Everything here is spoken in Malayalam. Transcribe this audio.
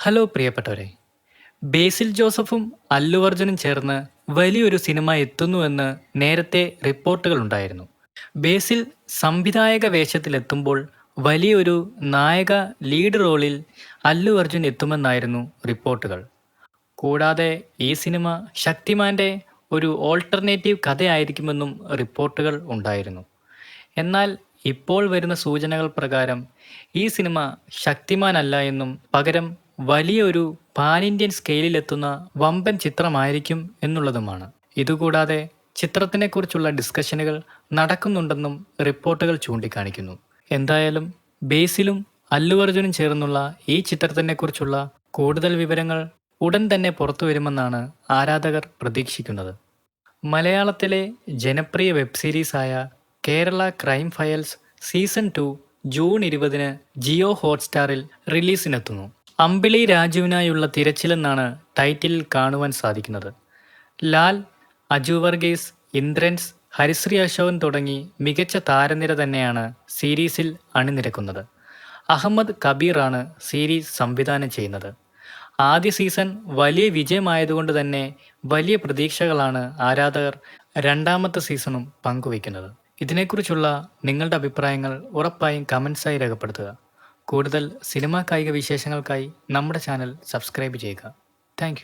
ഹലോ പ്രിയപ്പെട്ടവരെ, ബേസിൽ ജോസഫും അല്ലു അർജുനും ചേർന്ന് വലിയൊരു സിനിമ എത്തുന്നുവെന്ന് നേരത്തെ റിപ്പോർട്ടുകളുണ്ടായിരുന്നു. ബേസിൽ സംവിധായക വേഷത്തിലെത്തുമ്പോൾ വലിയൊരു നായക ലീഡ് റോളിൽ അല്ലു അർജുൻ എത്തുമെന്നായിരുന്നു റിപ്പോർട്ടുകൾ. കൂടാതെ ഈ സിനിമ ശക്തിമാന്റെ ഒരു ഓൾട്ടർനേറ്റീവ് കഥയായിരിക്കുമെന്നും റിപ്പോർട്ടുകൾ ഉണ്ടായിരുന്നു. എന്നാൽ ഇപ്പോൾ വരുന്ന സൂചനകൾ പ്രകാരം ഈ സിനിമ ശക്തിമാൻ അല്ല എന്നും പകരം വലിയൊരു പാൻ ഇന്ത്യൻ സ്കെയിലിലെത്തുന്ന വമ്പൻ ചിത്രമായിരിക്കും എന്നുള്ളതുമാണ്. ഇതുകൂടാതെ ചിത്രത്തിനെക്കുറിച്ചുള്ള ഡിസ്കഷനുകൾ നടക്കുന്നുണ്ടെന്നും റിപ്പോർട്ടുകൾ ചൂണ്ടിക്കാണിക്കുന്നു. എന്തായാലും ബേസിലും അല്ലു അർജുനും ചേർന്നുള്ള ഈ ചിത്രത്തിനെക്കുറിച്ചുള്ള കൂടുതൽ വിവരങ്ങൾ ഉടൻ തന്നെ പുറത്തു വരുമെന്നാണ് ആരാധകർ പ്രതീക്ഷിക്കുന്നത്. മലയാളത്തിലെ ജനപ്രിയ വെബ് സീരീസായ Kerala crime files season 2 June 20 Jio ഹോട്ട്സ്റ്റാറിൽ റിലീസിനെത്തുന്നു. അമ്പിളി രാജുവിനായുള്ള തിരച്ചിലെന്നാണ് ടൈറ്റിലിൽ കാണുവാൻ സാധിക്കുന്നത്. ലാൽ, അജു വർഗീസ്, ഇന്ദ്രൻസ്, ഹരിശ്രീ അശോകൻ തുടങ്ങി മികച്ച താരനിര തന്നെയാണ് സീരീസിൽ അണിനിരക്കുന്നത്. അഹമ്മദ് കബീറാണ് സീരീസ് സംവിധാനം ചെയ്യുന്നത്. ആദ്യ സീസൺ വലിയ വിജയമായതുകൊണ്ട് തന്നെ വലിയ പ്രതീക്ഷകളാണ് ആരാധകർ രണ്ടാമത്തെ സീസണും പങ്കുവയ്ക്കുന്നത്. ഇതിനെക്കുറിച്ചുള്ള നിങ്ങളുടെ അഭിപ്രായങ്ങൾ ഉറപ്പായും കമൻസായി രേഖപ്പെടുത്തുക. കൂടുതൽ സിനിമാ കായിക വിശേഷങ്ങൾക്കായി നമ്മുടെ ചാനൽ സബ്സ്ക്രൈബ് ചെയ്യുക. താങ്ക്